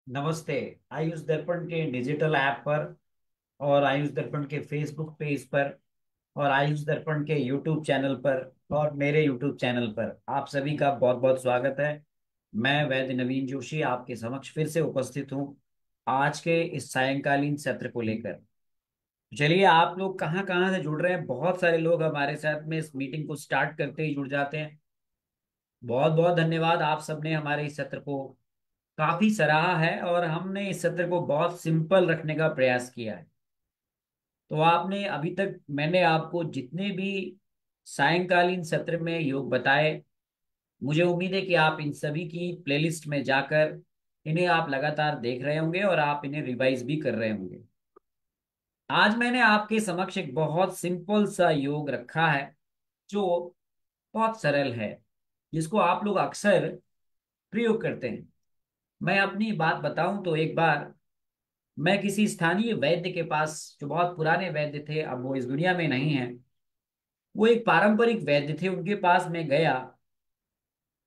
नमस्ते। आयुष दर्पण के डिजिटल ऐप पर और आयुष दर्पण के फेसबुक पेज पर और आयुष दर्पण के यूट्यूब चैनल पर और मेरे यूट्यूब चैनल पर आप सभी का बहुत बहुत स्वागत है। मैं वैद्य नवीन जोशी आपके समक्ष फिर से उपस्थित हूँ आज के इस सायंकालीन सत्र को लेकर। चलिए, आप लोग कहाँ कहाँ से जुड़ रहे हैं। बहुत सारे लोग हमारे साथ में इस मीटिंग को स्टार्ट करते ही जुड़ जाते हैं। बहुत बहुत धन्यवाद। आप सबने हमारे इस सत्र को काफी सराहा है और हमने इस सत्र को बहुत सिंपल रखने का प्रयास किया है। तो आपने अभी तक मैंने आपको जितने भी सायंकालीन सत्र में योग बताए, मुझे उम्मीद है कि आप इन सभी की प्लेलिस्ट में जाकर इन्हें आप लगातार देख रहे होंगे और आप इन्हें रिवाइज भी कर रहे होंगे। आज मैंने आपके समक्ष एक बहुत सिंपल सा योग रखा है जो बहुत सरल है, जिसको आप लोग अक्सर प्रयोग करते हैं। मैं अपनी बात बताऊं तो एक बार मैं किसी स्थानीय वैद्य के पास, जो बहुत पुराने वैद्य थे, अब वो इस दुनिया में नहीं है, वो एक पारंपरिक वैद्य थे, उनके पास मैं गया।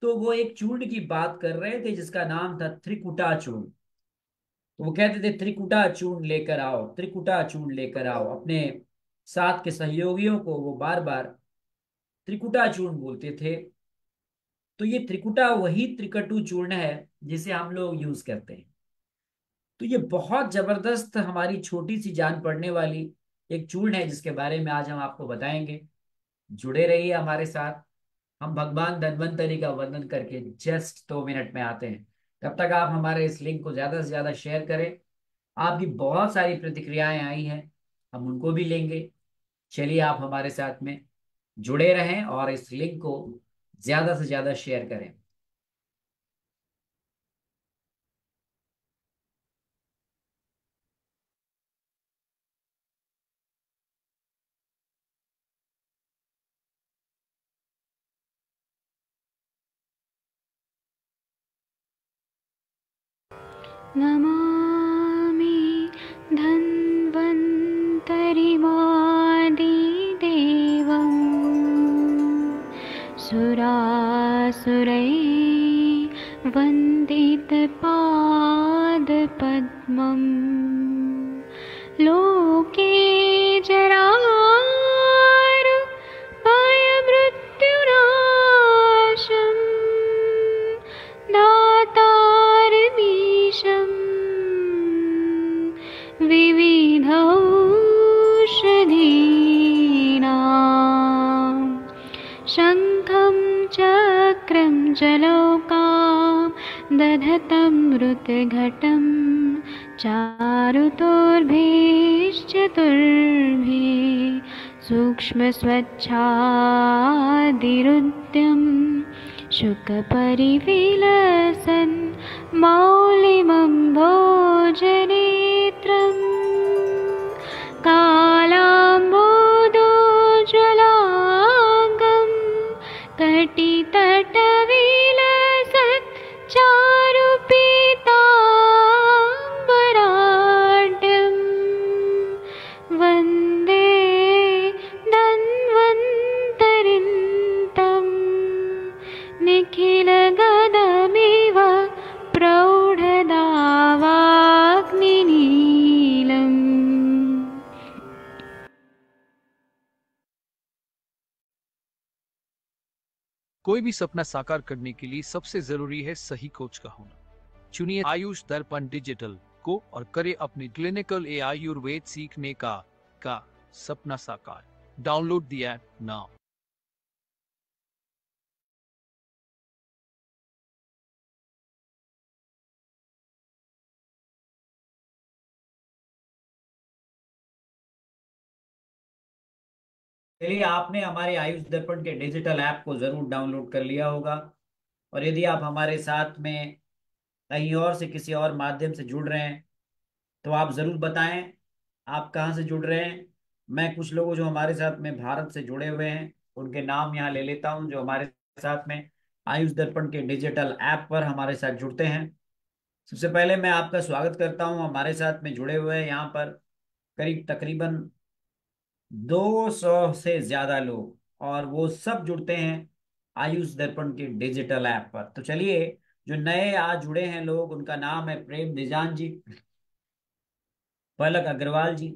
तो वो एक चूर्ण की बात कर रहे थे जिसका नाम था त्रिकुटा चूर्ण। तो वो कहते थे त्रिकुटा चूर्ण लेकर आओ, त्रिकुटा चूर्ण लेकर आओ। अपने साथ के सहयोगियों को वो बार बार त्रिकुटा चूर्ण बोलते थे। तो ये त्रिकुटा वही त्रिकटु चूर्ण है जिसे हम लोग यूज करते हैं। तो ये बहुत जबरदस्त, हमारी छोटी सी जान पड़ने वाली एक चूर्ण है जिसके बारे में आज हम आपको बताएंगे। जुड़े रहिए हमारे साथ। हम भगवान धन्वंतरी का वंदन करके जस्ट 2 मिनट में आते हैं। तब तक आप हमारे इस लिंक को ज्यादा से ज्यादा शेयर करें। आपकी बहुत सारी प्रतिक्रियाएं आई हैं, हम उनको भी लेंगे। चलिए, आप हमारे साथ में जुड़े रहें और इस लिंक को ज्यादा से ज्यादा शेयर करें। नमामि धन्वन्तरिमादिदेवं सुरासुरैर्वन्दितपादपद्मं लोके जरामृत्युनाशम् दातारमीशम् विविधौषधीनां शङ्खं चक्रं जलौकां दधतं मृतघटं चारुतोर्भिश्चतुर्भिः सूक्ष्मस्वच्छादिरुद्यं शुकपरिविलसन् मौलिमं भोजनेत्रम् कालाम्बोदोज्ज्वलाङ्गं कटितटविलसत् चारुपीताम्बराढ्यम् वन्दे धन्वन्तरिं तं निखिलगदमिव प्रौढदावाग्निनीलम्। कोई भी सपना साकार करने के लिए सबसे जरूरी है सही कोच का होना। चुनिए आयुष दर्पण डिजिटल को और करे अपने क्लिनिकल आयुर्वेद सीखने का सपना साकार। Download the app now. चलिए, आपने हमारे आयुष दर्पण के डिजिटल ऐप को जरूर डाउनलोड कर लिया होगा। और यदि आप हमारे साथ में कहीं और से किसी और माध्यम से जुड़ रहे हैं तो आप जरूर बताएं आप कहाँ से जुड़ रहे हैं। मैं कुछ लोगों जो हमारे साथ में भारत से जुड़े हुए हैं उनके नाम यहाँ ले लेता हूँ, जो हमारे साथ में आयुष दर्पण के डिजिटल ऐप पर हमारे साथ जुड़ते हैं। सबसे पहले मैं आपका स्वागत करता हूँ। हमारे साथ में जुड़े हुए हैं यहाँ पर करीब तकरीबन 200 से ज्यादा लोग, और वो सब जुड़ते हैं आयुष दर्पण के डिजिटल ऐप पर। तो चलिए, जो नए आज जुड़े हैं लोग, उनका नाम है प्रेम निजान जी, पलक अग्रवाल जी,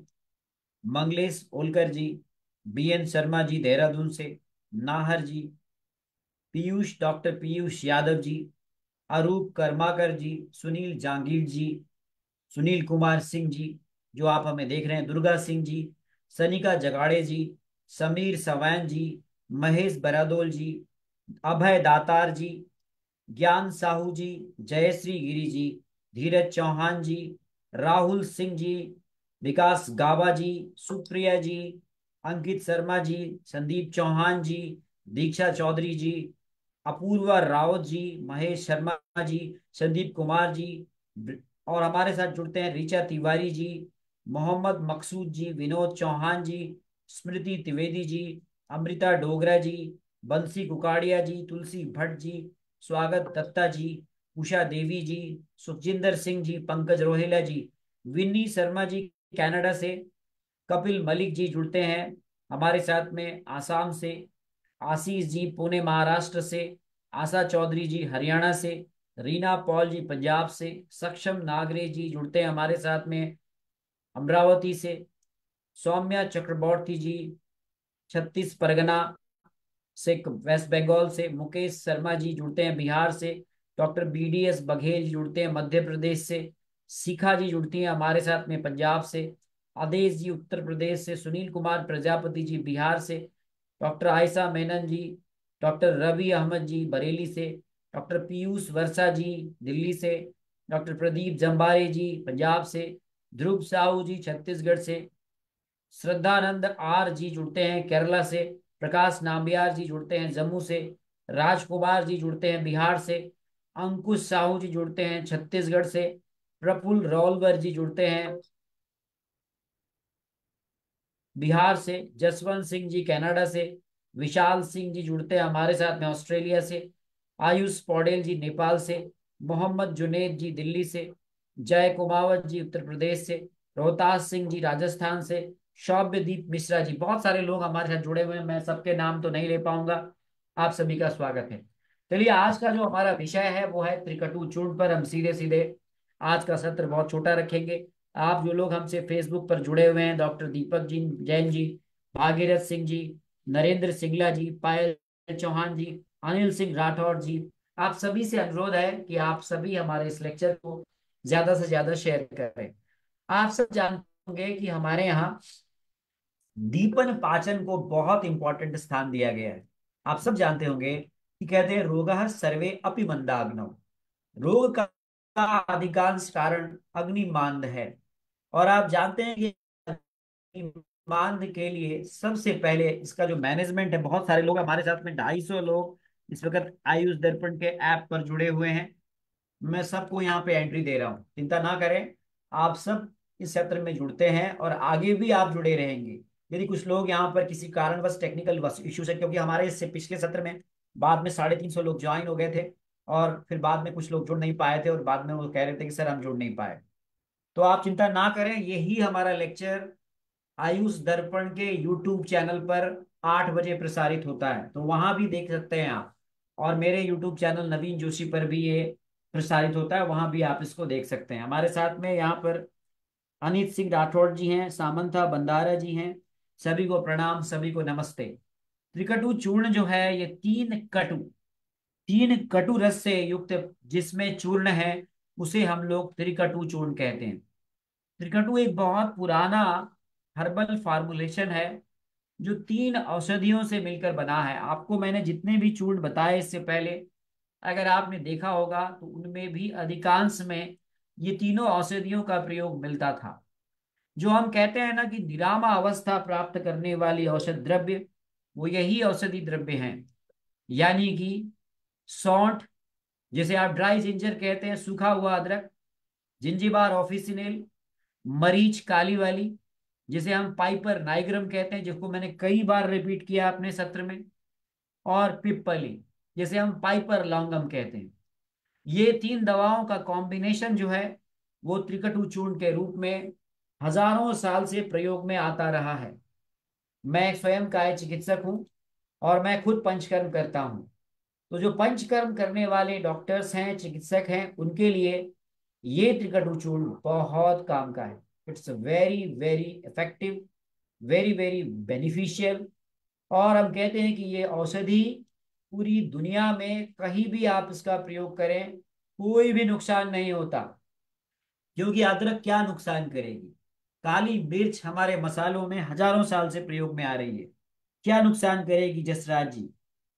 मंगलेश ओलकर जी, बीएन शर्मा जी देहरादून से, नाहर जी, पीयूष डॉक्टर पीयूष यादव जी, अरूप कर्माकर जी, सुनील जांगीर जी, सुनील कुमार सिंह जी, जो आप हमें देख रहे हैं, दुर्गा सिंह जी, सनिका जगाड़े जी, समीर सवैन जी, महेश बरादोल जी, अभय दातार जी, ज्ञान साहू जी, जयश्री गिरी जी, धीरज चौहान जी, राहुल सिंह जी, विकास गावा जी, सुप्रिया जी, अंकित शर्मा जी, संदीप चौहान जी, दीक्षा चौधरी जी, अपूर्वा रावत जी, महेश शर्मा जी, संदीप कुमार जी, और हमारे साथ जुड़ते हैं ऋचा तिवारी जी, मोहम्मद मकसूद जी, विनोद चौहान जी, स्मृति त्रिवेदी जी, अमृता डोगरा जी, बंसी कुकाड़िया जी, तुलसी भट्ट जी, स्वागत दत्ता जी, उषा देवी जी, सुखजिंदर सिंह जी, पंकज रोहिला जी, विन्नी शर्मा जी कनाडा से, कपिल मलिक जी जुड़ते हैं हमारे साथ में आसाम से, आशीष जी पुणे महाराष्ट्र से, आशा चौधरी जी हरियाणा से, रीना पॉल जी पंजाब से, सक्षम नागरे जी जुड़ते हैं हमारे साथ में अमरावती से, सौम्या चक्रवर्ती जी छत्तीस परगना से, वेस्ट बंगाल से, मुकेश शर्मा जी जुड़ते हैं बिहार से, डॉक्टर बीडीएस बघेल जी जुड़ते हैं मध्य प्रदेश से, शिखा जी जुड़ती हैं हमारे साथ में पंजाब से, आदेश जी उत्तर प्रदेश से, सुनील कुमार प्रजापति जी बिहार से, डॉक्टर आयशा मेनन जी, डॉक्टर रवि अहमद जी बरेली से, डॉक्टर पीयूष वर्षा जी दिल्ली से, डॉक्टर प्रदीप जम्बारे जी पंजाब से, ध्रुव साहू जी छत्तीसगढ़ से, श्रद्धानंद आर जी जुड़ते हैं केरला से, प्रकाश नाम्बियार जी जुड़ते हैं जम्मू से, राजकुमार जी जुड़ते हैं बिहार से, अंकुश साहू जी जुड़ते हैं छत्तीसगढ़ से, प्रफुल्ल रॉलवर जी जुड़ते हैं बिहार से, जसवंत सिंह जी कनाडा से, विशाल सिंह जी जुड़ते हैं हमारे साथ में ऑस्ट्रेलिया से, आयुष पौडेल जी नेपाल से, मोहम्मद जुनेद जी दिल्ली से, जय कुमावत जी उत्तर प्रदेश से, रोहतास सिंह जी राजस्थान से, शौभ्यदीप मिश्रा जी, बहुत सारे लोग हमारे साथ जुड़े हुए हैं, मैं सबके नाम तो नहीं ले पाऊंगा। आप सभी का स्वागत है। चलिए, आज का जो हमारा विषय है वो है त्रिकटु चूर्ण पर। हम सीधे सीधे आज का सत्र बहुत छोटा रखेंगे। आप जो लोग हमसे फेसबुक पर जुड़े हुए हैं, डॉक्टर दीपक जी जैन जी, भागीरथ सिंह जी, नरेंद्र सिंगला जी, पायल चौहान जी, अनिल सिंह राठौर जी, आप सभी से अनुरोध है कि आप सभी हमारे इस लेक्चर को ज्यादा से ज्यादा शेयर करें। आप सब जानते होंगे कि हमारे यहाँ दीपन पाचन को बहुत इंपॉर्टेंट स्थान दिया गया है। आप सब जानते होंगे कि कहते हैं रोगः सर्वे अपि मंदाग्नौ, रोग का अधिकांश कारण अग्निमांद है। और आप जानते हैं कि अग्निमांद के लिए सबसे पहले इसका जो मैनेजमेंट है, बहुत सारे लोग हमारे साथ में 250 लोग इस वक्त आयुष दर्पण के ऐप पर जुड़े हुए हैं। मैं सबको यहाँ पे एंट्री दे रहा हूँ, चिंता ना करें। आप सब इस सत्र में जुड़ते हैं और आगे भी आप जुड़े रहेंगे। यदि कुछ लोग यहाँ पर किसी कारणवश टेक्निकल इश्यू से, क्योंकि हमारे इससे पिछले सत्र में बाद में 350 लोग ज्वाइन हो गए थे और फिर बाद में कुछ लोग जुड़ नहीं पाए थे और बाद में वो कह रहे थे कि सर हम जुड़ नहीं पाए। तो आप चिंता ना करें, यही हमारा लेक्चर आयुष दर्पण के यूट्यूब चैनल पर 8 बजे प्रसारित होता है, तो वहां भी देख सकते हैं आप। और मेरे यूट्यूब चैनल नवीन जोशी पर भी ये प्रसारित होता है, वहां भी आप इसको देख सकते हैं। हमारे साथ में यहाँ पर अनित सिंह राठौड़ जी हैं, सामंथा बंदारा जी हैं। सभी को प्रणाम, सभी को नमस्ते। त्रिकटु चूर्ण जो है ये तीन कटु रस से युक्त जिसमें चूर्ण है उसे हम लोग त्रिकटु चूर्ण कहते हैं। त्रिकटु एक बहुत पुराना हर्बल फार्मूलेशन है जो 3 औषधियों से मिलकर बना है। आपको मैंने जितने भी चूर्ण बताए इससे पहले, अगर आपने देखा होगा तो उनमें भी अधिकांश में ये तीनों औषधियों का प्रयोग मिलता था। जो हम कहते हैं ना कि निरामा अवस्था प्राप्त करने वाली औषध द्रव्य, वो यही औषधि द्रव्य हैं। यानी कि सौंठ, जिसे आप ड्राई जिंजर कहते हैं, सूखा हुआ अदरक, जिंजीबार ऑफिसिनेल, मरीच काली वाली जिसे हम पाइपर नाइग्रम कहते हैं, जिसको मैंने कई बार रिपीट किया अपने सत्र में, और पिप्पली जिसे हम पाइपर लॉन्गम कहते हैं। ये 3 दवाओं का कॉम्बिनेशन जो है वो त्रिकटु चूर्ण के रूप में हजारों साल से प्रयोग में आता रहा है। मैं स्वयं का चिकित्सक हूं और मैं खुद पंचकर्म करता हूं। तो जो पंचकर्म करने वाले डॉक्टर्स हैं, चिकित्सक हैं, उनके लिए ये त्रिकटु चूर्ण बहुत काम का है। It's very very effective, very very beneficial. और हम कहते हैं कि ये औषधि पूरी दुनिया में कहीं भी आप इसका प्रयोग करें कोई भी नुकसान नहीं होता। क्योंकि अदरक क्या नुकसान करेगी? काली मिर्च हमारे मसालों में हजारों साल से प्रयोग में आ रही है, क्या नुकसान करेगी? जसराज जी,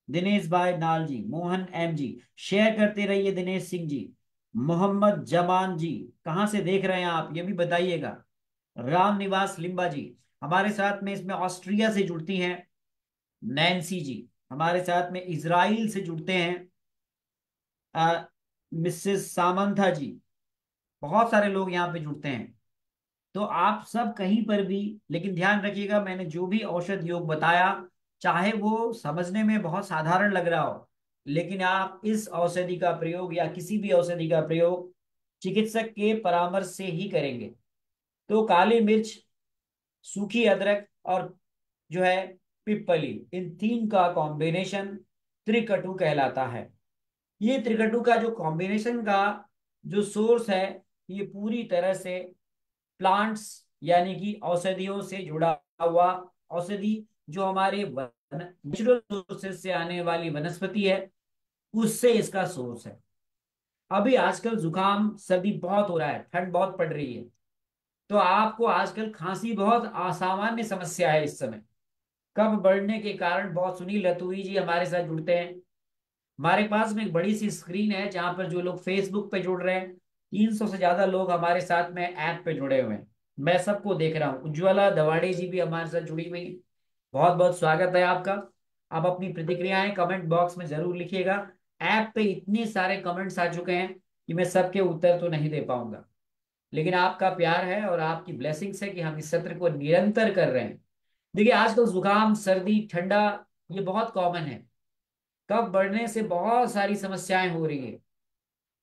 दिनेश भाई नाल जी, मोहन एम जी, शेयर करते रहिए। दिनेश सिंह जी, मोहम्मद जमान जी, कहाँ से देख रहे हैं आप ये भी बताइएगा। राम निवास लिम्बा जी हमारे साथ में इसमें ऑस्ट्रिया से जुड़ती हैं। नैन्सी जी हमारे साथ में इजराइल से जुड़ते हैं। मिसेस सामंथा जी, बहुत सारे लोग यहाँ पे जुड़ते हैं। तो आप सब कहीं पर भी, लेकिन ध्यान रखिएगा मैंने जो भी औषध योग बताया, चाहे वो समझने में बहुत साधारण लग रहा हो, लेकिन आप इस औषधि का प्रयोग या किसी भी औषधि का प्रयोग चिकित्सक के परामर्श से ही करेंगे। तो काली मिर्च, सूखी अदरक और जो है पिप्पली, इन तीन का कॉम्बिनेशन त्रिकटु कहलाता है। ये त्रिकटु का जो कॉम्बिनेशन का जो सोर्स है, ये पूरी तरह से प्लांट्स यानी कि औषधियों से जुड़ा हुआ, औषधि जो हमारे नेचुरल सोर्सेज से आने वाली वनस्पति है, उससे इसका सोर्स है। अभी आजकल जुकाम सर्दी बहुत हो रहा है, ठंड बहुत पड़ रही है, तो आपको आजकल खांसी बहुत असामान्य समस्या है इस समय, कफ बढ़ने के कारण। बहुत सुनील रतूरी जी हमारे साथ जुड़ते हैं। हमारे पास में एक बड़ी सी स्क्रीन है जहां पर जो लोग फेसबुक पे जुड़ रहे हैं, 300 से ज्यादा लोग हमारे साथ में ऐप पे जुड़े हुए हैं। मैं सबको देख रहा हूँ। उज्ज्वला दवाड़े जी भी हमारे साथ जुड़ी हुई है। बहुत बहुत स्वागत है आपका। आप अपनी प्रतिक्रियाएं कमेंट बॉक्स में जरूर लिखिएगा। ऐप पे इतने सारे कमेंट्स आ चुके हैं कि मैं सबके उत्तर तो नहीं दे पाऊंगा, लेकिन आपका प्यार है और आपकी ब्लेसिंग्स है कि हम इस सत्र को निरंतर कर रहे हैं। देखिए आजकल जुकाम सर्दी ठंडा ये बहुत कॉमन है। कफ बढ़ने से बहुत सारी समस्याएं हो रही है।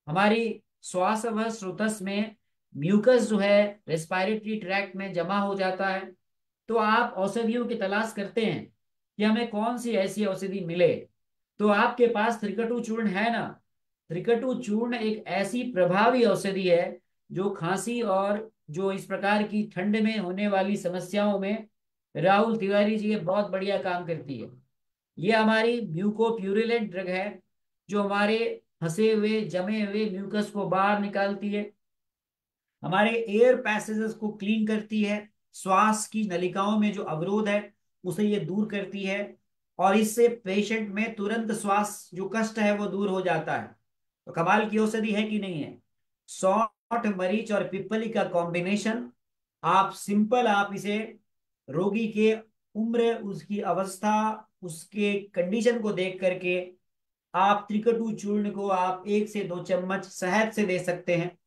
हमारी श्वास व स्रोतस में म्यूकस जो है रेस्पिरेटरी ट्रैक्ट में जमा हो जाता है। तो आप औषधियों की तलाश करते हैं कि हमें कौन सी ऐसी औषधि मिले, तो आपके पास त्रिकटु चूर्ण है ना। त्रिकटु चूर्ण एक ऐसी प्रभावी औषधि है जो खांसी और जो इस प्रकार की ठंड में होने वाली समस्याओं में, राहुल तिवारी जी, ये बहुत बढ़िया काम करती है। ये हमारी म्यूकोप्यूरिलेंट ड्रग है जो हमारे फंसे हुए जमे हुए म्यूकस को बाहर निकालती है, हमारे एयर पैसेजेस को क्लीन करती है, श्वास की नलिकाओं में जो अवरोध है उसे ये दूर करती है, और इससे पेशेंट में तुरंत श्वास जो कष्ट है वो दूर हो जाता है। तो कमाल की औषधि है कि नहीं है? सौंठ मरीच और पिप्पली का कॉम्बिनेशन, आप सिंपल आप इसे रोगी के उम्र, उसकी अवस्था, उसके कंडीशन को देख करके आप त्रिकटु चूर्ण को आप 1 से 2 चम्मच शहद से दे सकते हैं।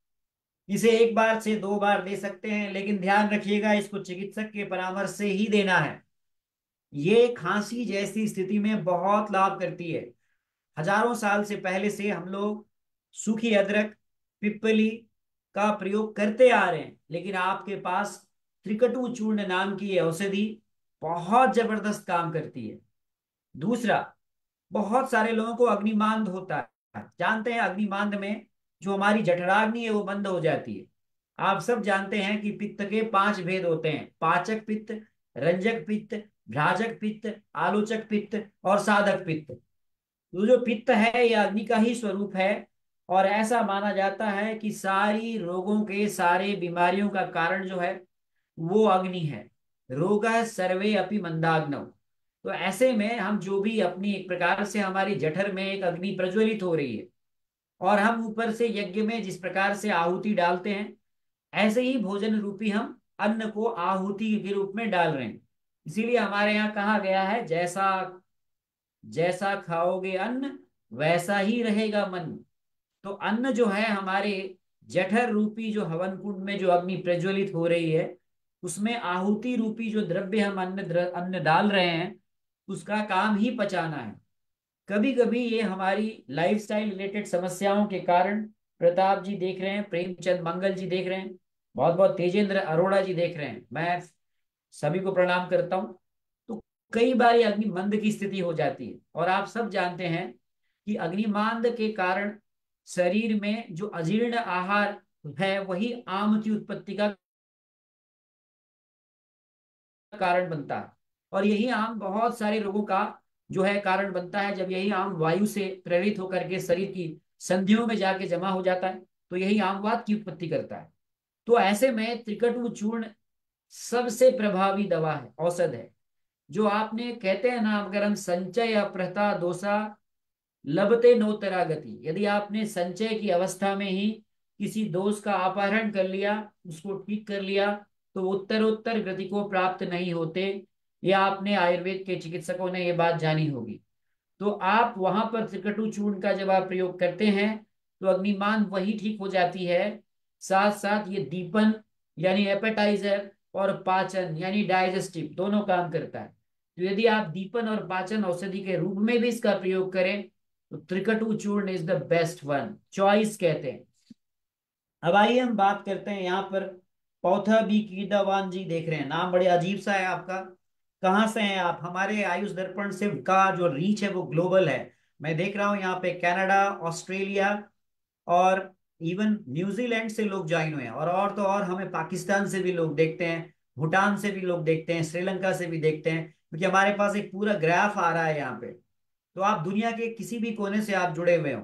इसे 1 बार से 2 बार दे सकते हैं, लेकिन ध्यान रखिएगा इसको चिकित्सक के परामर्श से ही देना है। ये खांसी जैसी स्थिति में बहुत लाभ करती है। हजारों साल से पहले से हम लोग सूखी अदरक, पिप्पली का प्रयोग करते आ रहे हैं, लेकिन आपके पास त्रिकटु चूर्ण नाम की ये औषधि बहुत जबरदस्त काम करती है। दूसरा, बहुत सारे लोगों को अग्निमांद होता है, जानते हैं अग्निमांद में जो हमारी जठराग्नि है वो बंद हो जाती है। आप सब जानते हैं कि पित्त के 5 भेद होते हैं: पाचक पित्त, रंजक पित्त, भ्राजक पित्त, आलोचक पित्त और साधक पित्त। तो जो पित्त है यह अग्नि का ही स्वरूप है, और ऐसा माना जाता है कि सारी रोगों के, सारे बीमारियों का कारण जो है वो अग्नि है। रोग सर्वे अपि मंदाग्नौ। तो ऐसे में हम जो भी अपनी एक प्रकार से हमारी जठर में एक अग्नि प्रज्वलित हो रही है, और हम ऊपर से यज्ञ में जिस प्रकार से आहुति डालते हैं, ऐसे ही भोजन रूपी हम अन्न को आहुति के रूप में डाल रहे हैं। इसीलिए हमारे यहाँ कहा गया है, जैसा जैसा खाओगे अन्न वैसा ही रहेगा मन। तो अन्न जो है हमारे जठर रूपी जो हवन कुंड में जो अग्नि प्रज्वलित हो रही है, उसमें आहुति रूपी जो द्रव्य हम अन्न डाल रहे हैं, उसका काम ही पचाना है। कभी कभी ये हमारी लाइफस्टाइल रिलेटेड समस्याओं के कारण, प्रताप जी देख रहे हैं, प्रेमचंद मंगल जी देख रहे हैं, बहुत बहुत तेजेंद्र अरोड़ा जी देख रहे हैं, मैं सभी को प्रणाम करता हूं। तो कई बार ये अग्नि मंद की स्थिति हो जाती है, और आप सब जानते हैं कि अग्निमांद के कारण शरीर में जो अजीर्ण आहार है वही आम की उत्पत्ति का कारण बनता है। और यही आम बहुत सारे रोगों का जो है कारण बनता है। जब यही आम वायु से प्रेरित होकर के शरीर की संधियों में जाके जमा हो जाता है तो यही आम वात की उत्पत्ति करता है। तो ऐसे में त्रिकटु चूर्ण सबसे प्रभावी दवा है, औषध है। जो आपने कहते हैं ना, अगर हम संचय अप्रहता दोषा लभते नोतरा गति, यदि आपने संचय की अवस्था में ही किसी दोष का अपहरण कर लिया, उसको ठीक कर लिया, तो उत्तरोत्तर गति को प्राप्त नहीं होते। यह आपने आयुर्वेद के चिकित्सकों ने यह बात जानी होगी। तो आप वहां पर त्रिकटु चूर्ण का जब आप प्रयोग करते हैं तो अग्निमान वही ठीक हो जाती है। साथ साथ ये दीपन यानी एपेटाइजर और पाचन यानी डाइजेस्टिव दोनों काम करता है। तो यदि आप दीपन और पाचन औषधि के रूप में भी इसका प्रयोग करें तो त्रिकटु चूर्ण is the best one choice कहते हैं। अब आइए हम बात करते हैं यहाँ पर पौथा बी कीदावान जी देख रहे हैं, नाम बड़े अजीब सा है आपका। कहाँ से हैं आप? हमारे आयुष दर्पण से का जो रीच है वो ग्लोबल है। मैं देख रहा हूँ यहाँ पे कनाडा, ऑस्ट्रेलिया और इवन न्यूजीलैंड से लोग ज्वाइन हुए हैं। और तो और हमें पाकिस्तान से भी लोग देखते हैं, भूटान से भी लोग देखते हैं, श्रीलंका से भी देखते हैं, क्योंकि हमारे पास एक पूरा ग्राफ आ रहा है यहाँ पे। तो आप दुनिया के किसी भी कोने से आप जुड़े हुए हो,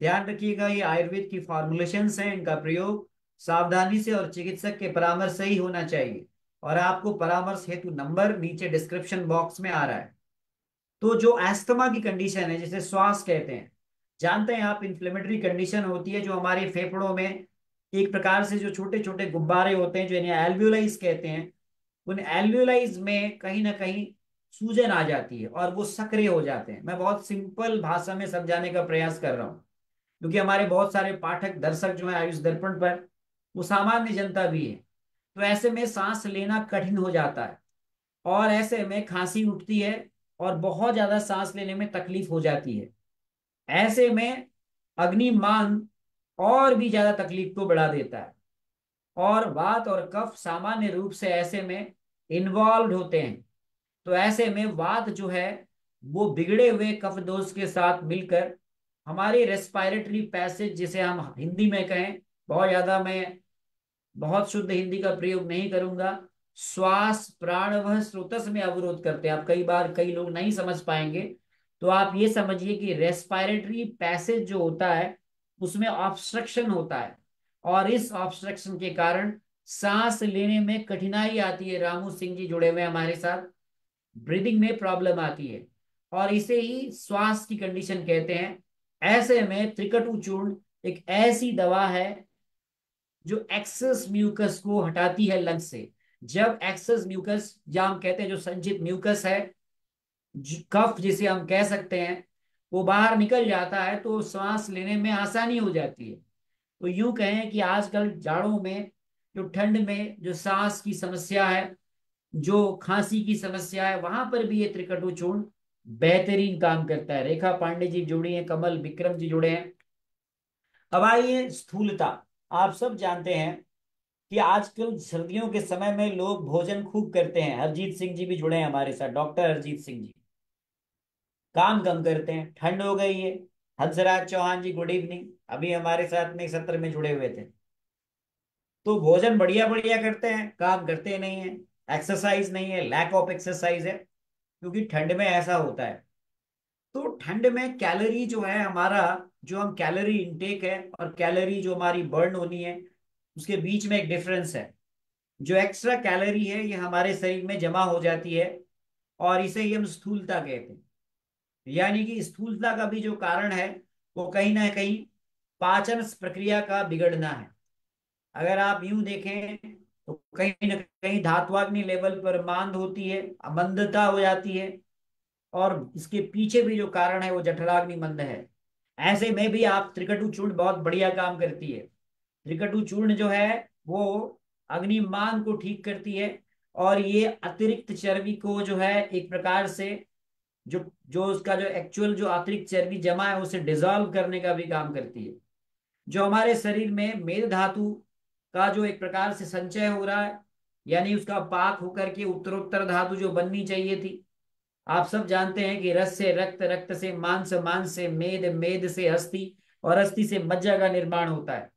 ध्यान रखिएगा ये आयुर्वेद की फॉर्मुलेशंस हैं, इनका प्रयोग सावधानी से और चिकित्सक के परामर्श से ही होना चाहिए। और आपको परामर्श हेतु नंबर नीचे डिस्क्रिप्शन बॉक्स में आ रहा है। तो जो एस्थमा की कंडीशन है जिसे श्वास कहते हैं, जानते हैं आप, इन्फ्लेमेटरी कंडीशन होती है जो हमारे फेफड़ों में एक प्रकार से जो छोटे छोटे गुब्बारे होते हैं जो इन्हें एल्वियोलाइज कहते हैं, उन एल्वियोलाइज में कहीं ना कहीं सूजन आ जाती है और वो सक्रिय हो जाते हैं। मैं बहुत सिंपल भाषा में समझाने का प्रयास कर रहा हूँ क्योंकि हमारे बहुत सारे पाठक दर्शक जो है आयुष दर्पण पर वो सामान्य जनता भी है। तो ऐसे में सांस लेना कठिन हो जाता है और ऐसे में खांसी उठती है और बहुत ज्यादा सांस लेने में तकलीफ हो जाती है। ऐसे में अग्निमान और भी ज्यादा तकलीफ को बढ़ा देता है और वात और कफ सामान्य रूप से ऐसे में इन्वॉल्व होते हैं। तो ऐसे में वात जो है वो बिगड़े हुए कफ दोष के साथ मिलकर हमारी रेस्पिरेटरी पैसेज, जिसे हम हिंदी में कहें, बहुत ज्यादा मैं बहुत शुद्ध हिंदी का प्रयोग नहीं करूंगा, श्वास प्राण वह स्रोतस में अवरोध करते हैं। आप कई बार कई लोग नहीं समझ पाएंगे, तो आप ये समझिए कि रेस्पिरेटरी पैसेज जो होता है उसमें ऑब्स्ट्रक्शन होता है और इस ऑब्स्ट्रक्शन के कारण सांस लेने में कठिनाई आती है। रामू सिंह जी जुड़े हुए हैं हमारे साथ, ब्रीदिंग में प्रॉब्लम आती है और इसे ही श्वास की कंडीशन कहते हैं। ऐसे में त्रिकटु चूर्ण एक ऐसी दवा है जो एक्सेस म्यूकस को हटाती है लंग से। जब एक्सेस म्यूकस, या हम कहते हैं जो संचित म्यूकस है, कफ जिसे हम कह सकते हैं, वो बाहर निकल जाता है तो सांस लेने में आसानी हो जाती है। तो यूं कहें कि आजकल जाड़ों में, जो ठंड में जो सांस की समस्या है, जो खांसी की समस्या है, वहां पर भी ये त्रिकटु चूर्ण बेहतरीन काम करता है। रेखा पांडे जी जुड़ी हैं, कमल विक्रम जी जुड़े हैं। अब आइए स्थूलता। आप सब जानते हैं कि आजकल सर्दियों के समय में लोग भोजन खूब करते हैं। हरजीत सिंह जी भी जुड़े हैं हमारे साथ, डॉक्टर हरजीत सिंह जी काम कम करते हैं, ठंड हो गई है। हंसराज चौहान जी गुड इवनिंग, अभी हमारे साथ में सत्र में जुड़े हुए थे। तो भोजन बढ़िया बढ़िया करते हैं, काम करते नहीं है, एक्सरसाइज नहीं है, लैक ऑफ एक्सरसाइज है, क्योंकि ठंड में ऐसा होता है। तो ठंड में कैलोरी जो है हमारा, जो हम कैलोरी इनटेक है और कैलोरी जो हमारी बर्न होनी है, उसके बीच में एक डिफरेंस है। जो एक्स्ट्रा कैलोरी है ये हमारे शरीर में जमा हो जाती है और इसे ही हम स्थूलता कहते हैं। यानी कि स्थूलता का भी जो कारण है वो कहीं ना कहीं पाचन प्रक्रिया का बिगड़ना है। अगर आप यूं देखें तो कहीं ना कहीं धात्वाग्नि लेवल पर मांद होती है, मंदता हो जाती है और इसके पीछे भी जो कारण है वो जठराग्नि मंद है। ऐसे में भी आप त्रिकटु चूर्ण बहुत बढ़िया काम करती है। त्रिकटु चूर्ण जो है वो अग्निमान को ठीक करती है और ये अतिरिक्त चर्बी को जो है एक प्रकार से जो जो उसका जो एक्चुअल जो अतिरिक्त चर्बी जमा है उसे डिसॉल्व करने का भी काम करती है। जो हमारे शरीर में मेद धातु का जो एक प्रकार से संचय हो रहा है, यानी उसका पाक होकर के उत्तरोत्तर धातु जो बननी चाहिए थी, आप सब जानते हैं कि रस से रक्त, रक्त से मांस, मांस से मेद, मेद से अस्थि, और अस्थि से मज्जा का निर्माण होता है।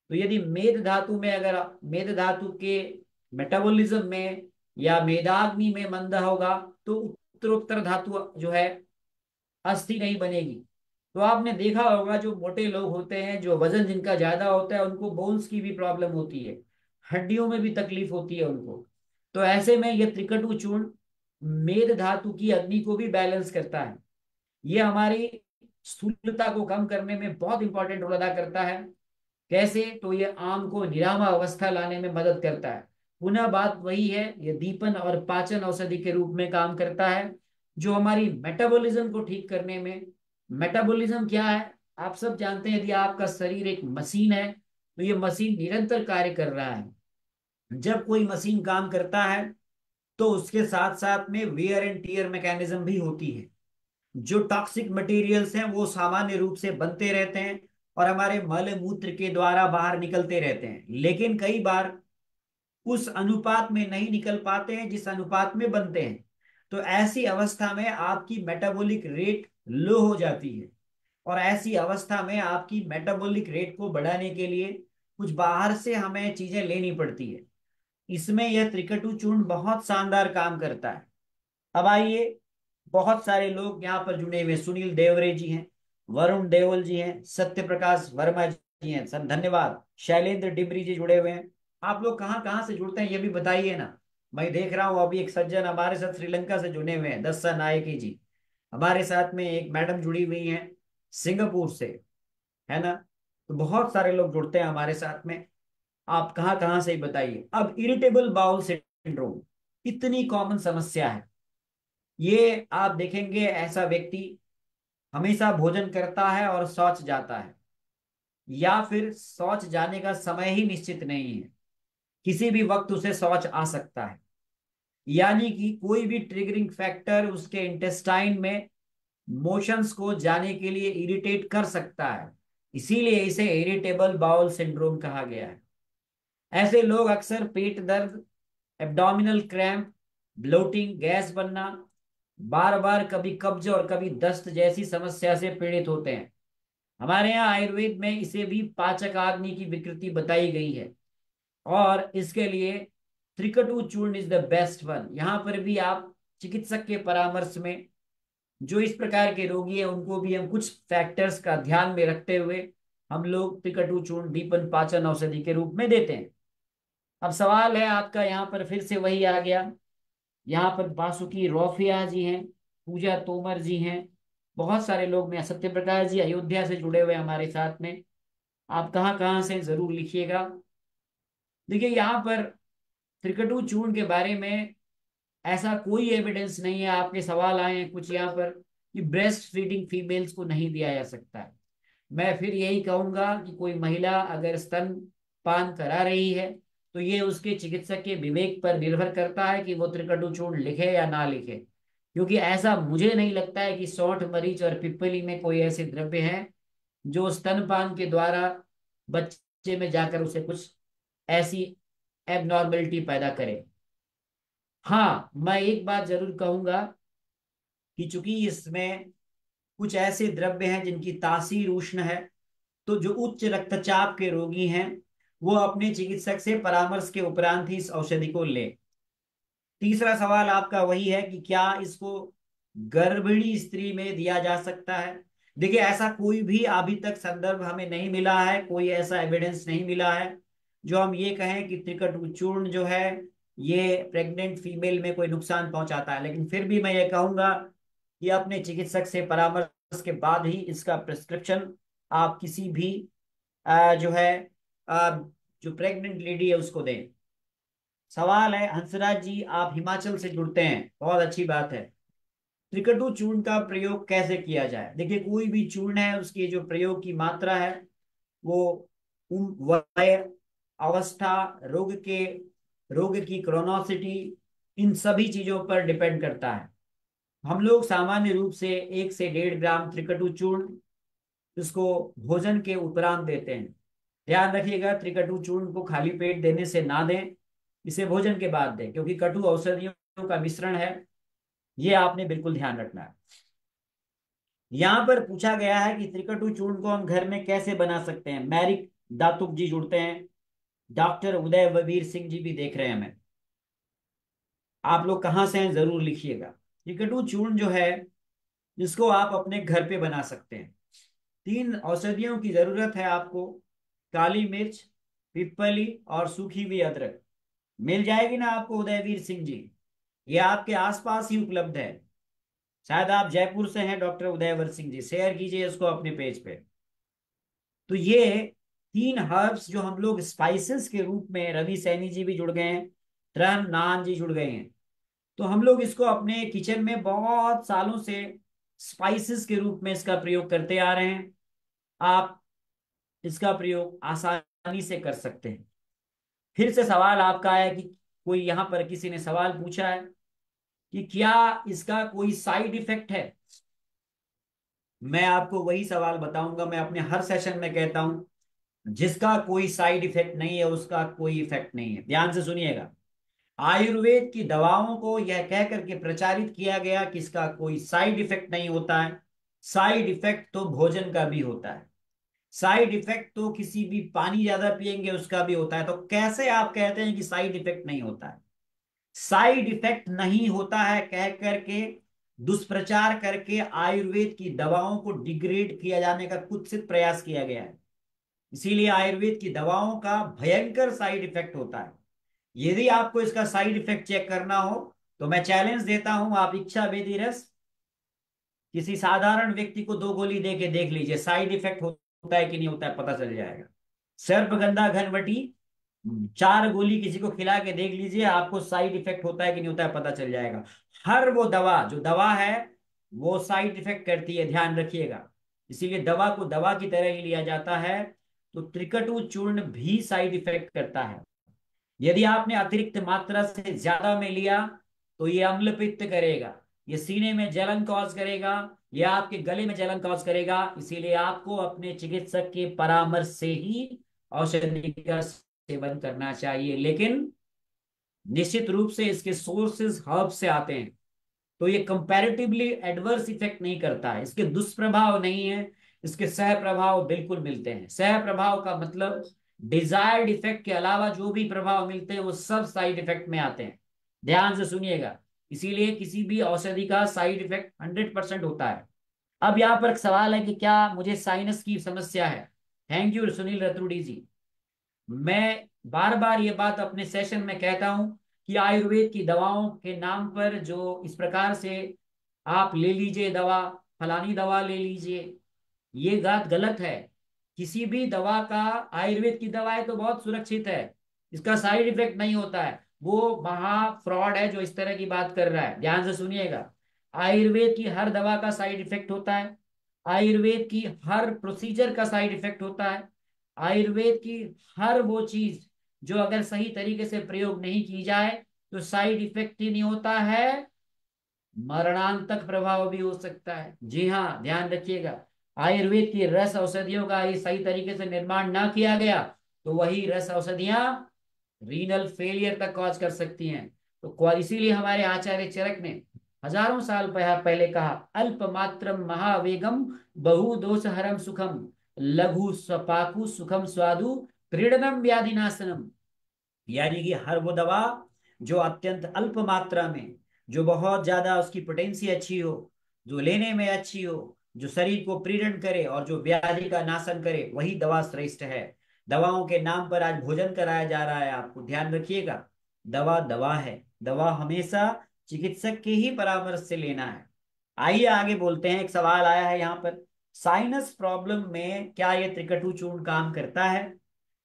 तो यदि मेद धातु में, अगर मेद धातु के मेटाबॉलिज्म में या मेदाग्नि में मंदा होगा, तो उत्तरोत्तर धातु जो है अस्थि नहीं बनेगी। तो आपने देखा होगा जो मोटे लोग होते हैं, जो वजन जिनका ज्यादा होता है, उनको बोन्स की भी प्रॉब्लम होती है, हड्डियों में भी तकलीफ होती है उनको। तो ऐसे में यह त्रिकटु चूर्ण मेद धातु की अग्नि को भी बैलेंस करता है। ये हमारी स्थूलता को कम करने में बहुत इंपॉर्टेंट रोल अदा करता है। कैसे? तो ये आम को निरामा अवस्था लाने में मदद करता है। पुनः बात वही है, ये दीपन और पाचन औषधि के रूप में काम करता है, जो हमारी मेटाबॉलिज्म को ठीक करने में। मेटाबॉलिज्म क्या है? आप सब जानते हैं, यदि आपका शरीर एक मशीन है, तो ये मशीन निरंतर कार्य कर रहा है। जब कोई मशीन काम करता है, तो उसके साथ साथ में वेयर एंड टीयर मैकेनिज्म भी होती है। जो टॉक्सिक मटेरियल्स हैं वो सामान्य रूप से बनते रहते हैं और हमारे मल मूत्र के द्वारा बाहर निकलते रहते हैं, लेकिन कई बार उस अनुपात में नहीं निकल पाते हैं जिस अनुपात में बनते हैं। तो ऐसी अवस्था में आपकी मेटाबॉलिक रेट लो हो जाती है, और ऐसी अवस्था में आपकी मेटाबॉलिक रेट को बढ़ाने के लिए कुछ बाहर से हमें चीजें लेनी पड़ती है। इसमें यह त्रिकटु चूर्ण बहुत शानदार काम करता है। अब आइए, बहुत सारे लोग यहाँ पर जुड़े हुए, सुनील देवरे जी हैं, वरुण देओल जी हैं, सत्य प्रकाश वर्मा जी हैं, सर धन्यवाद। शैलेंद्र डिबरी जी जुड़े हुए हैं। आप लोग कहाँ कहाँ से जुड़ते हैं ये भी बताइए ना। मैं देख रहा हूँ अभी एक सज्जन हमारे साथ श्रीलंका से जुड़े हुए हैं, दस्सा नायकी जी। हमारे साथ में एक मैडम जुड़ी हुई हैं सिंगापुर से, है ना। तो बहुत सारे लोग जुड़ते हैं हमारे साथ में। आप कहाँ कहाँ से ही बताइए। अब इरिटेबल बाउल सिंड्रोम इतनी कॉमन समस्या है। ये आप देखेंगे, ऐसा व्यक्ति हमेशा भोजन करता है और शौच जाता है, या फिर शौच जाने का समय ही निश्चित नहीं है, किसी भी वक्त उसे शौच आ सकता है। यानी कि कोई भी ट्रिगरिंग फैक्टर उसके इंटेस्टाइन में मोशंस को जाने के लिए इरिटेट कर सकता है। इसीलिए इसे इरिटेबल बाउल सिंड्रोम कहा गया है। ऐसे लोग अक्सर पेट दर्द, एब्डोमिनल क्रैम्प, ब्लोटिंग, गैस बनना, बार बार कभी कब्ज और कभी दस्त जैसी समस्या से पीड़ित होते हैं। हमारे यहाँ आयुर्वेद में इसे भी पाचक आग्नि की विकृति बताई गई है, और इसके लिए त्रिकटु चूर्ण इज द बेस्ट वन। यहाँ पर भी आप चिकित्सक के परामर्श में, जो इस प्रकार के रोगी हैं उनको भी हम कुछ फैक्टर्स का ध्यान में रखते हुए हम लोग त्रिकटु चूर्ण दीपन पाचन औषधि के रूप में देते हैं। अब सवाल है आपका, यहाँ पर फिर से वही आ गया। यहाँ पर बासुकी रौफिया जी हैं, पूजा तोमर जी हैं, बहुत सारे लोग में, सत्य प्रकाश जी अयोध्या से जुड़े हुए हैं हमारे साथ में। आप कहाँ कहाँ से जरूर लिखिएगा। देखिए, यहाँ पर त्रिकटु चूर्ण के बारे में ऐसा कोई एविडेंस नहीं है। आपके सवाल आए हैं कुछ यहाँ पर कि ब्रेस्ट फीडिंग फीमेल्स को नहीं दिया जा सकता है। मैं फिर यही कहूंगा कि कोई महिला अगर स्तन पान करा रही है, तो ये उसके चिकित्सक के विवेक पर निर्भर करता है कि वो त्रिकटु चूर्ण लिखे या ना लिखे। क्योंकि ऐसा मुझे नहीं लगता है कि सौंठ, मरीच और पिप्पली में कोई ऐसे द्रव्य हैं जो स्तनपान के द्वारा बच्चे में जाकर उसे कुछ ऐसी एबनॉर्मेलिटी पैदा करे। हाँ, मैं एक बात जरूर कहूंगा कि चूंकि इसमें कुछ ऐसे द्रव्य हैं जिनकी तासीर उष्ण है, तो जो उच्च रक्तचाप के रोगी हैं वो अपने चिकित्सक से परामर्श के उपरांत ही इस औषधि को लें। तीसरा सवाल आपका वही है कि क्या इसको गर्भिणी स्त्री में दिया जा सकता है। देखिए, ऐसा कोई भी अभी तक संदर्भ हमें नहीं मिला है, कोई ऐसा एविडेंस नहीं मिला है जो हम ये कहें कि त्रिकटु चूर्ण जो है ये प्रेग्नेंट फीमेल में कोई नुकसान पहुंचाता है। लेकिन फिर भी मैं ये कहूंगा कि अपने चिकित्सक से परामर्श के बाद ही इसका प्रिस्क्रिप्शन आप किसी भी जो है अ, जो प्रेग्नेंट लेडी है उसको दें। सवाल है, हंसराज जी आप हिमाचल से जुड़ते हैं, बहुत अच्छी बात है। त्रिकटु चूर्ण का प्रयोग कैसे किया जाए? देखिए, कोई भी चूर्ण है उसकी जो प्रयोग की मात्रा है वो वय, अवस्था, रोग की क्रोनोसिटी, इन सभी चीजों पर डिपेंड करता है। हम लोग सामान्य रूप से 1 से 1.5 ग्राम त्रिकटु चूर्ण इसको भोजन के उपरांत देते हैं। ध्यान रखिएगा, त्रिकटु चूर्ण को खाली पेट देने से ना दें, इसे भोजन के बाद दें, क्योंकि कटु औषधियों का मिश्रण है। ये आपने बिल्कुल ध्यान रखना है। यहां पर पूछा गया है कि त्रिकटु चूर्ण को हम घर में कैसे बना सकते हैं। मैरिक दातुक जी जुड़ते हैं, डॉक्टर उदय वीर सिंह जी भी देख रहे हैं हमें। आप लोग कहाँ से हैं जरूर लिखिएगा। त्रिकटु चूर्ण जो है, इसको आप अपने घर पे बना सकते हैं। 3 औषधियों की जरूरत है आपको, काली मिर्च, पिपली और सूखी हुई अदरक। मिल जाएगी ना आपको उदयवीर सिंह जी? ये आपके आसपास ही उपलब्ध है। शायद आप जयपुर से हैं डॉक्टर उदयवर सिंह जी, शेयर कीजिए इसको अपने पेज पे। तो ये 3 हर्ब्स जो हम लोग स्पाइसेस के रूप में, रवि सैनी जी भी जुड़ गए हैं, तरन नान जी जुड़ गए हैं, तो हम लोग इसको अपने किचन में बहुत सालों से स्पाइसेस के रूप में इसका प्रयोग करते आ रहे हैं। आप इसका प्रयोग आसानी से कर सकते हैं। फिर से सवाल आपका है कि कोई यहां पर किसी ने सवाल पूछा है कि क्या इसका कोई साइड इफेक्ट है। मैं आपको वही सवाल बताऊंगा, मैं अपने हर सेशन में कहता हूं, जिसका कोई साइड इफेक्ट नहीं है उसका कोई इफेक्ट नहीं है। ध्यान से सुनिएगा। आयुर्वेद की दवाओं को यह कह करके प्रचारित किया गया कि इसका कोई साइड इफेक्ट नहीं होता है। साइड इफेक्ट तो भोजन का भी होता है, साइड इफेक्ट तो किसी भी पानी ज्यादा पिएंगे उसका भी होता है। तो कैसे आप कहते हैं कि साइड इफेक्ट नहीं होता है? साइड इफेक्ट नहीं होता है कह करके, दुष्प्रचार करके आयुर्वेद की दवाओं को डिग्रेड किया जाने का कुत्सित प्रयास किया गया है। इसीलिए आयुर्वेद की दवाओं का भयंकर साइड इफेक्ट होता है। यदि आपको इसका साइड इफेक्ट चेक करना हो तो मैं चैलेंज देता हूं, आप इच्छा वेदी रस किसी साधारण व्यक्ति को 2 गोली दे के देख लीजिए, साइड इफेक्ट होता है कि नहीं होता है पता चल जाएगा। सर्पगंधा घनवटी 4 गोली किसी को खिला के देख लीजिए, आपको साइड इफेक्ट होता है कि नहीं होता है पता चल जाएगा। हर वो दवा जो दवा है वो साइड इफेक्ट करती है, ध्यान रखिएगा। इसीलिए दवा को दवा की तरह ही लिया जाता है। तो त्रिकटु चूर्ण भी साइड इफेक्ट करता है। यदि आपने अतिरिक्त मात्रा से ज्यादा में लिया तो ये अम्ल पित्त करेगा, ये सीने में जलन कॉज करेगा, ये आपके गले में जलन कॉज करेगा। इसीलिए आपको अपने चिकित्सक के परामर्श से ही औषधि का सेवन करना चाहिए। लेकिन निश्चित रूप से इसके सोर्सेज हर्ब से आते हैं, तो ये कंपैरेटिवली एडवर्स इफेक्ट नहीं करता है, इसके दुष्प्रभाव नहीं है, इसके सह प्रभाव बिल्कुल मिलते हैं। सह प्रभाव का मतलब डिजायर्ड इफेक्ट के अलावा जो भी प्रभाव मिलते हैं वो सब साइड इफेक्ट में आते हैं। ध्यान से सुनिएगा। इसीलिए किसी भी औषधि का साइड इफेक्ट 100% होता है। अब यहाँ पर एक सवाल है कि क्या मुझे साइनस की समस्या है। थैंक यू सुनील रतुड़ी जी। मैं बार बार ये बात अपने सेशन में कहता हूं कि आयुर्वेद की दवाओं के नाम पर जो इस प्रकार से आप ले लीजिए दवा, फलानी दवा ले लीजिए, ये बात गलत है। किसी भी दवा का, आयुर्वेद की दवा है तो बहुत सुरक्षित है, इसका साइड इफेक्ट नहीं होता है। वो महा फ्रॉड है जो इस तरह की बात कर रहा है। ध्यान से सुनिएगा। आयुर्वेद की हर दवा का साइड इफेक्ट होता है, आयुर्वेद की हर प्रोसीजर का साइड इफेक्ट होता है, आयुर्वेद की हर वो चीज जो अगर सही तरीके से प्रयोग नहीं की जाए तो साइड इफेक्ट ही नहीं होता है, मरणांतक प्रभाव भी हो सकता है। जी हाँ, ध्यान रखिएगा। आयुर्वेद की रस औषधियों का ये सही तरीके से निर्माण ना किया गया तो वही रस औषधियां रीनल फेलियर तक कॉज कर सकती हैं। तो इसीलिए हमारे आचार्य चरक ने हजारों साल पहले कहा, अल्प मात्रम महावेगम बहु दोष हरम सुखम लघु स्वपाकु सुखम स्वादु प्रीडनम व्याधिनाशनम। यानी कि हर वो दवा जो अत्यंत अल्प मात्रा में, जो बहुत ज्यादा उसकी पोटेंसी अच्छी हो, जो लेने में अच्छी हो, जो शरीर को प्रीण करे और जो व्याधि का नाशन करे, वही दवा श्रेष्ठ है। दवाओं के नाम पर आज भोजन कराया जा रहा है, आपको ध्यान रखिएगा। दवा दवा है, दवा हमेशा चिकित्सक के ही परामर्श से लेना है। आइए आगे बोलते हैं। एक सवाल आया है यहाँ पर, साइनस प्रॉब्लम में क्या ये त्रिकटु चूर्ण काम करता है?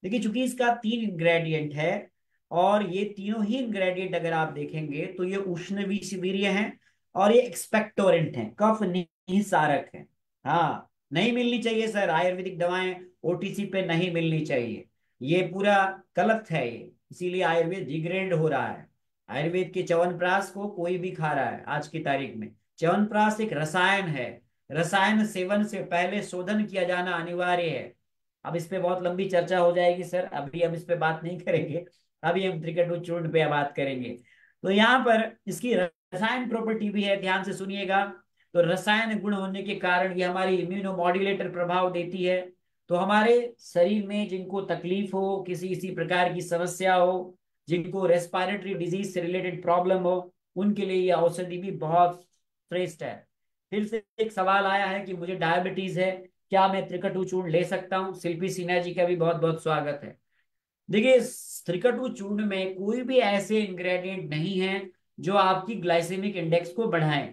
देखिए, चूंकि इसका 3 इंग्रेडिएंट है और ये तीनों ही इंग्रेडिएंट अगर आप देखेंगे तो ये उष्ण विषवीर्य हैं और ये एक्सपेक्टोरेंट हैं, कफ निसारक हैं। हाँ, नहीं मिलनी चाहिए सर, आयुर्वेदिक दवाएं ओटीसी पे नहीं मिलनी चाहिए, ये पूरा गलत है ये। इसीलिए आयुर्वेद डिग्रेड हो रहा है। आयुर्वेद के च्यवनप्राश को कोई भी खा रहा है आज की तारीख में। च्यवनप्राश एक रसायन है, रसायन सेवन से पहले शोधन किया जाना अनिवार्य है। अब इस पे बहुत लंबी चर्चा हो जाएगी सर, अभी हम इस पे बात नहीं करेंगे। अभी हम त्रिकटु चूर्ण पे बात करेंगे। तो यहाँ पर इसकी रसायन प्रॉपर्टी भी है, ध्यान से सुनिएगा। तो रसायन गुण होने के कारण ये हमारी इम्यूनोमॉड्यूलेटर प्रभाव देती है। तो हमारे शरीर में जिनको तकलीफ हो, किसी किसी प्रकार की समस्या हो, जिनको रेस्पिरेटरी डिजीज से रिलेटेड प्रॉब्लम हो, उनके लिए ये औषधि भी बहुत श्रेष्ठ है। फिर से एक सवाल आया है कि मुझे डायबिटीज है, क्या मैं त्रिकटु चूर्ण ले सकता हूँ? शिल्पी सिन्हा जी का भी बहुत बहुत स्वागत है। देखिए, त्रिकटु चूर्ण में कोई भी ऐसे इंग्रेडिएंट नहीं है जो आपकी ग्लाइसेमिक इंडेक्स को बढ़ाएं।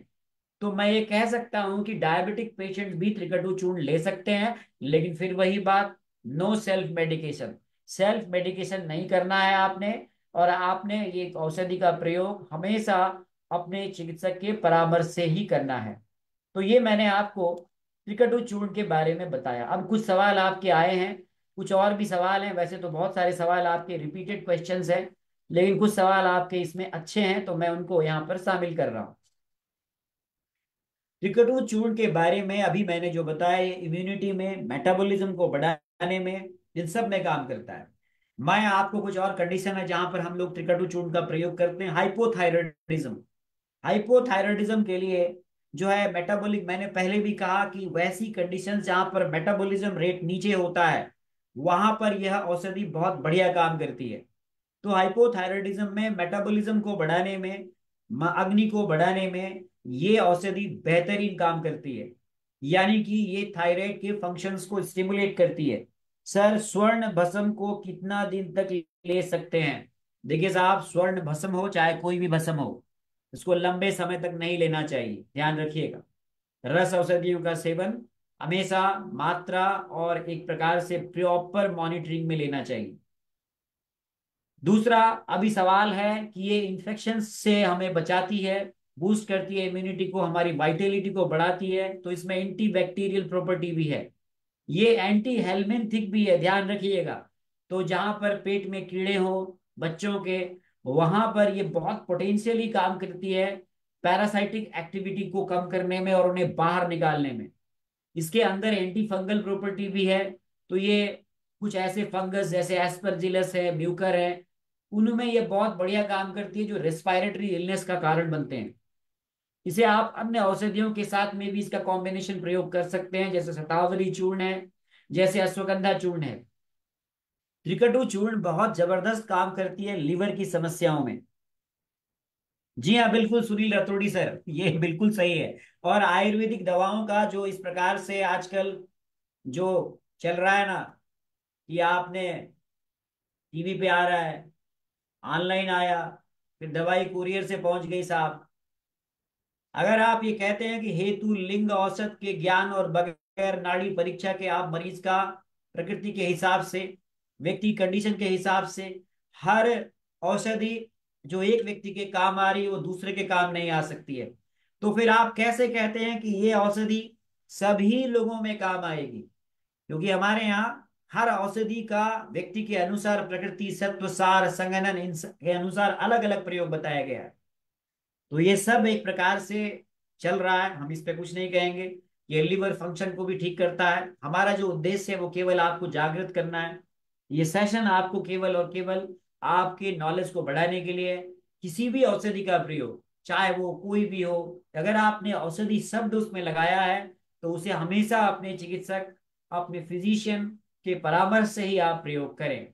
तो मैं ये कह सकता हूं कि डायबिटिक पेशेंट भी त्रिकटु चूर्ण ले सकते हैं, लेकिन फिर वही बात, no self medication. Self medication नहीं करना है आपने, और आपने ये औषधि का प्रयोग हमेशा अपने चिकित्सक के परामर्श से ही करना है। तो ये मैंने आपको त्रिकटु चूर्ण के बारे में बताया। अब कुछ सवाल आपके आए हैं, कुछ और भी सवाल हैं। वैसे तो बहुत सारे सवाल आपके रिपीटेड क्वेश्चंस हैं, लेकिन कुछ सवाल आपके इसमें अच्छे हैं, तो मैं उनको यहाँ पर शामिल कर रहा हूँ। त्रिकटु चूर्ण के बारे में अभी मैंने जो बताया, ये इम्यूनिटी में, मेटाबॉलिज्म को बढ़ाने में, इन सब में काम करता है। मैं आपको कुछ और कंडीशन है जहां पर हम लोग त्रिकटु चूर्ण का प्रयोग करते हैं। हाइपोथायराइडिज्म, हाइपोथायराइडिज्म के लिए जो है मेटाबॉलिक, मैंने पहले भी कहा कि वैसी कंडीशन जहां पर मेटाबॉलिज्म रेट नीचे होता है, वहां पर यह औषधि बहुत बढ़िया काम करती है। तो हाइपोथायराइडिज्म में मेटाबॉलिज्म को बढ़ाने में, अग्नि को बढ़ाने में ये औषधि बेहतरीन काम करती है। यानी कि ये थायराइड के फंक्शंस को स्टिमुलेट करती है। सर, स्वर्ण भस्म को कितना दिन तक ले सकते हैं? देखिए साहब, स्वर्ण भस्म हो चाहे कोई भी भस्म हो, इसको लंबे समय तक नहीं लेना चाहिए, ध्यान रखिएगा। रस औषधियों का सेवन हमेशा मात्रा और एक प्रकार से प्रॉपर मॉनिटरिंग में लेना चाहिए। दूसरा, अभी सवाल है कि ये इन्फेक्शन से हमें बचाती है, बूस्ट करती है इम्यूनिटी को, हमारी वाइटेलिटी को बढ़ाती है, तो इसमें एंटी बैक्टीरियल प्रॉपर्टी भी है। ये एंटी हेलमिंथिक भी है, ध्यान रखिएगा। तो जहां पर पेट में कीड़े हो बच्चों के, वहां पर ये बहुत पोटेंशियली काम करती है पैरासाइटिक एक्टिविटी को कम करने में और उन्हें बाहर निकालने में। इसके अंदर एंटी फंगल प्रॉपर्टी भी है। तो ये कुछ ऐसे फंगस जैसे एस्परजिलस है, म्यूकर है, उनमें ये बहुत बढ़िया काम करती है जो रेस्पिरेटरी इलनेस का कारण बनते हैं। इसे आप अन्य औषधियों के साथ में भी इसका कॉम्बिनेशन प्रयोग कर सकते हैं, जैसे शतावरी चूर्ण है, जैसे अश्वगंधा चूर्ण है। त्रिकटु चूर्ण बहुत जबरदस्त काम करती है लीवर की समस्याओं में। जी हाँ, बिल्कुल सुनील रतोड़ी सर, ये बिल्कुल सही है। और आयुर्वेदिक दवाओं का जो इस प्रकार से आजकल जो चल रहा है ना, कि आपने टीवी पे आ रहा है, ऑनलाइन आया, फिर दवाई कुरियर से पहुंच गई साहब। अगर आप ये कहते हैं कि हेतु लिंग औसत के ज्ञान और बगैर नाड़ी परीक्षा के आप मरीज का प्रकृति के हिसाब से, व्यक्ति कंडीशन के हिसाब से, हर औषधि जो एक व्यक्ति के काम आ रही है वो दूसरे के काम नहीं आ सकती है, तो फिर आप कैसे कहते हैं कि ये औषधि सभी लोगों में काम आएगी? क्योंकि हमारे यहाँ हर औषधि का व्यक्ति के अनुसार, प्रकृति, सत्व, सार, संगठन, इन के अनुसार अलग अलग प्रयोग बताया गया है। तो ये सब एक प्रकार से चल रहा है, हम इस पे कुछ नहीं कहेंगे। ये लिवर फंक्शन को भी ठीक करता है। हमारा जो उद्देश्य है वो केवल आपको जागृत करना है। ये सेशन आपको केवल और केवल आपके नॉलेज को बढ़ाने के लिए है। किसी भी औषधि का प्रयोग, चाहे वो कोई भी हो, अगर आपने औषधि शब्द उसमें लगाया है, तो उसे हमेशा अपने चिकित्सक, अपने फिजिशियन के परामर्श से ही आप प्रयोग करें।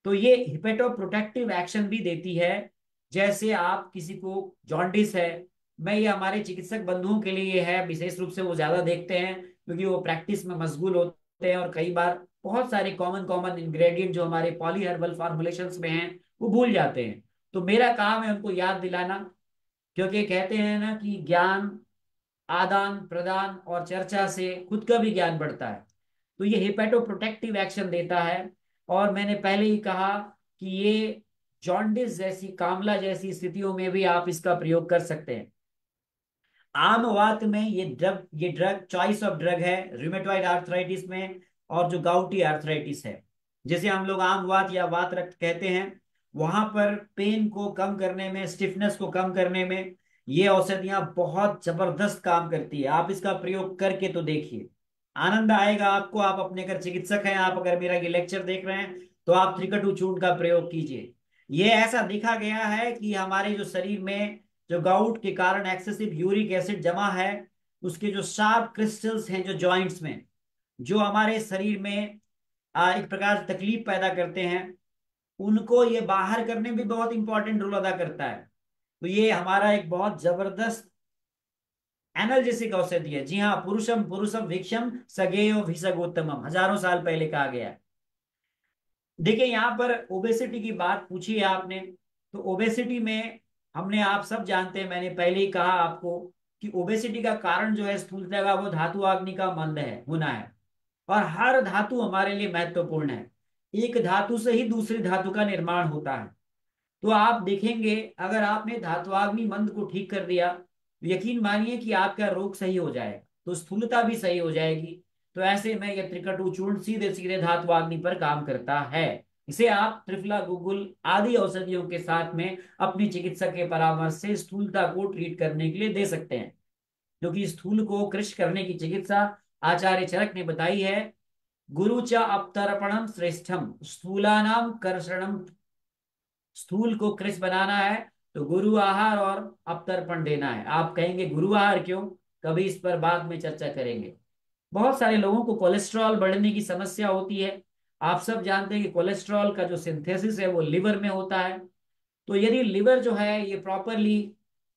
तो ये हिपेटोप्रोटेक्टिव एक्शन भी देती है। जैसे आप किसी को जॉन्डिस है, मैं ये हमारे चिकित्सक बंधुओं के लिए ये है विशेष रूप से, वो ज्यादा देखते हैं क्योंकि वो प्रैक्टिस में मशगूल होते हैं और कई बार बहुत सारे कॉमन कॉमन इंग्रेडिएंट जो हमारे पॉली हर्बल फॉर्मुलेशंस में हैं वो भूल जाते हैं। तो मेरा काम है उनको याद दिलाना, क्योंकि कहते हैं ना कि ज्ञान आदान प्रदान और चर्चा से खुद का भी ज्ञान बढ़ता है। तो ये हिपेटोप्रोटेक्टिव एक्शन देता है। और मैंने पहले ही कहा कि ये जॉन्डिस जैसी, कामला जैसी स्थितियों में भी आप इसका प्रयोग कर सकते हैं। आम वात में ये ड्रग चॉइस ऑफ ड्रग है रूमेटॉइड आर्थराइटिस में, और जो गाउटी आर्थराइटिस है, जिसे हम लोग आम वात या वात रक्त कहते हैं, वहां पर पेन को कम करने में, स्टिफनेस को कम करने में ये औषधियां बहुत जबरदस्त काम करती है। आप इसका प्रयोग करके तो देखिए, आनंद आएगा आपको। आप अपने अगर चिकित्सक हैं, आप अगर मेरा ये लेक्चर देख रहे हैं, तो आप त्रिकटु चूर्ण का प्रयोग कीजिए। ये ऐसा देखा गया है कि हमारे जो शरीर में जो गाउट के कारण एक्सेसिव यूरिक एसिड जमा है, उसके जो शार्प क्रिस्टल्स हैं जो जॉइंट्स में, जो हमारे शरीर में एक प्रकार से तकलीफ पैदा करते हैं, उनको ये बाहर करने में भी बहुत इंपॉर्टेंट रोल अदा करता है। तो ये हमारा एक बहुत जबरदस्त एनाल्जेसिक औषधि है। जी हाँ, पुरुषम पुरुषम भिक्षम सगेयो भिषगोत्तमम, हजारों साल पहले कहा गया है। देखिए यहाँ पर ओबेसिटी की बात पूछी है आपने, तो ओबेसिटी में हमने, आप सब जानते हैं, मैंने पहले ही कहा आपको कि ओबेसिटी का कारण जो है स्थूलता का, वो धातु अग्नि का मंद है, होना है। और हर धातु हमारे लिए महत्वपूर्ण है। एक धातु से ही दूसरी धातु का निर्माण होता है। तो आप देखेंगे, अगर आपने धात्वाग्नि मंद को ठीक कर दिया, तो यकीन मानिए कि आपका रोग सही हो जाएगा, तो स्थूलता भी सही हो जाएगी। तो ऐसे में यह त्रिकटु चूर्ण सीधे सीधे धात्वाग्नि पर काम करता है। इसे आप त्रिफला, गुगुल आदि औषधियों के साथ में अपनी चिकित्सक के परामर्श से स्थूलता को ट्रीट करने के लिए दे सकते हैं। क्योंकि स्थूल को कृश करने की चिकित्सा आचार्य चरक ने बताई है। गुरु च अपतर्पणम श्रेष्ठम स्थूलानाम कर्षणम। स्थूल को कृष बनाना है तो गुरु आहार और अपतर्पण देना है। आप कहेंगे गुरु आहार क्यों, कभी इस पर बाद में चर्चा करेंगे। बहुत सारे लोगों को कोलेस्ट्रॉल बढ़ने की समस्या होती है। आप सब जानते हैं कि कोलेस्ट्रॉल का जो सिंथेसिस है वो लिवर में होता है। तो यदि लिवर जो है ये प्रॉपरली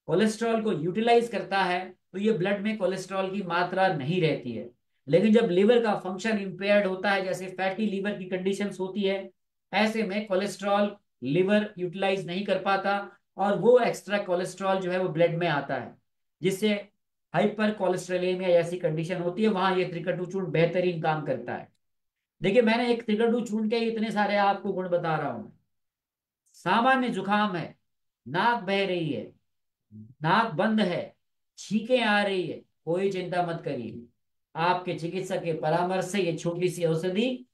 कोलेस्ट्रॉल को यूटिलाइज करता है, तो ये ब्लड में कोलेस्ट्रॉल की मात्रा नहीं रहती है। लेकिन जब लिवर का फंक्शन इम्पेयर्ड होता है, जैसे फैटी लिवर की कंडीशंस होती है, ऐसे में कोलेस्ट्रॉल लिवर यूटिलाइज नहीं कर पाता, और वो एक्स्ट्रा कोलेस्ट्रॉल जो है वो ब्लड में आता है, जिससे हाइपर कोलेस्ट्रोलेमिया ऐसी कंडीशन होती है। वहां ये त्रिकटु चूर्ण बेहतरीन काम करता है। देखिए, मैंने एक त्रिकटु चूर्ण के इतने सारे आपको गुण बता रहा हूं। सामान्य जुकाम है, नाक बह रही है, नाक बंद है, छींकें आ रही है, कोई चिंता मत करिए। आपके चिकित्सक के परामर्श से ये छोटी सी औषधि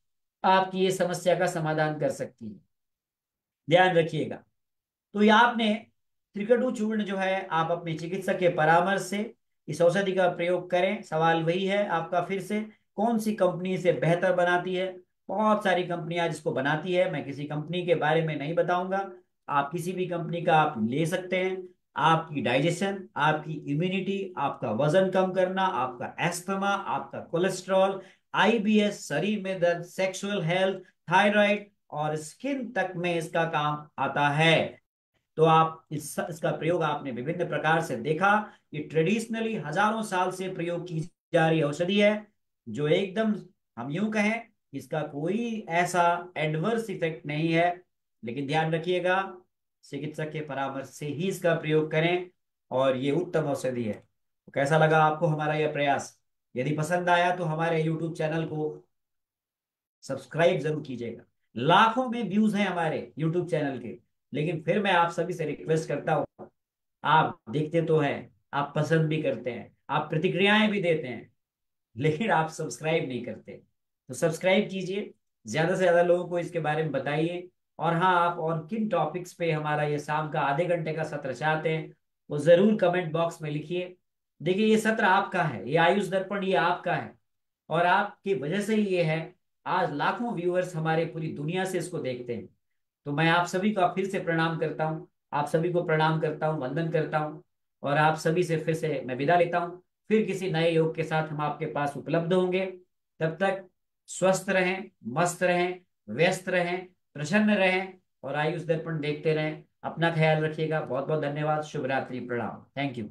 आपकी ये समस्या का समाधान कर सकती है। ध्यान रखिएगा। तो ये आपने त्रिकटु चूर्ण जो है, आप अपने चिकित्सक के परामर्श से इस औषधि का प्रयोग करें। सवाल वही है आपका फिर से, कौन सी कंपनी इसे बेहतर बनाती है। बहुत सारी कंपनियां जिसको बनाती है, मैं किसी कंपनी के बारे में नहीं बताऊंगा। आप किसी भी कंपनी का आप ले सकते हैं। आपकी डाइजेशन, आपकी इम्यूनिटी, आपका वजन कम करना, आपका एस्थमा, आपका कोलेस्ट्रॉल, आईबीएस, शरीर में दर्द, सेक्सुअल हेल्थ, थायराइड और स्किन तक में इसका काम आता है। तो आप इसका प्रयोग आपने विभिन्न प्रकार से देखा। ये ट्रेडिशनली हजारों साल से प्रयोग की जा रही औषधि है, जो एकदम, हम यूं कहें, इसका कोई ऐसा एडवर्स इफेक्ट नहीं है। लेकिन ध्यान रखिएगा, चिकित्सक के परामर्श से ही इसका प्रयोग करें, और ये उत्तम औषधि है। तो कैसा लगा आपको हमारा यह प्रयास? यदि पसंद आया तो हमारे यूट्यूब चैनल को सब्सक्राइब जरूर कीजिएगा। लाखों में व्यूज हैं हमारे यूट्यूब चैनल के, लेकिन फिर मैं आप सभी से रिक्वेस्ट करता हूँ, आप देखते तो हैं, आप पसंद भी करते हैं, आप प्रतिक्रियाएं भी देते हैं, लेकिन आप सब्सक्राइब नहीं करते। तो सब्सक्राइब कीजिए, ज्यादा से ज्यादा लोगों को इसके बारे में बताइए। और हाँ, आप और किन टॉपिक्स पे हमारा ये शाम का आधे घंटे का सत्र चाहते हैं, वो जरूर कमेंट बॉक्स में लिखिए। देखिए, ये सत्र आपका है, ये आयुष दर्पण ये आपका है, और आपकी वजह से ही ये है। आज लाखों व्यूअर्स हमारे पूरी दुनिया से इसको देखते हैं। तो मैं आप सभी का फिर से प्रणाम करता हूँ, आप सभी को प्रणाम करता हूँ, वंदन करता हूँ, और आप सभी से फिर से मैं विदा लेता हूँ। फिर किसी नए योग के साथ हम आपके पास उपलब्ध होंगे। तब तक स्वस्थ रहें, मस्त रहें, व्यस्त रहें, प्रसन्न रहें, और आयुष दर्पण देखते रहें। अपना ख्याल रखिएगा। बहुत बहुत धन्यवाद। शुभ रात्रि, प्रणाम, थैंक यू।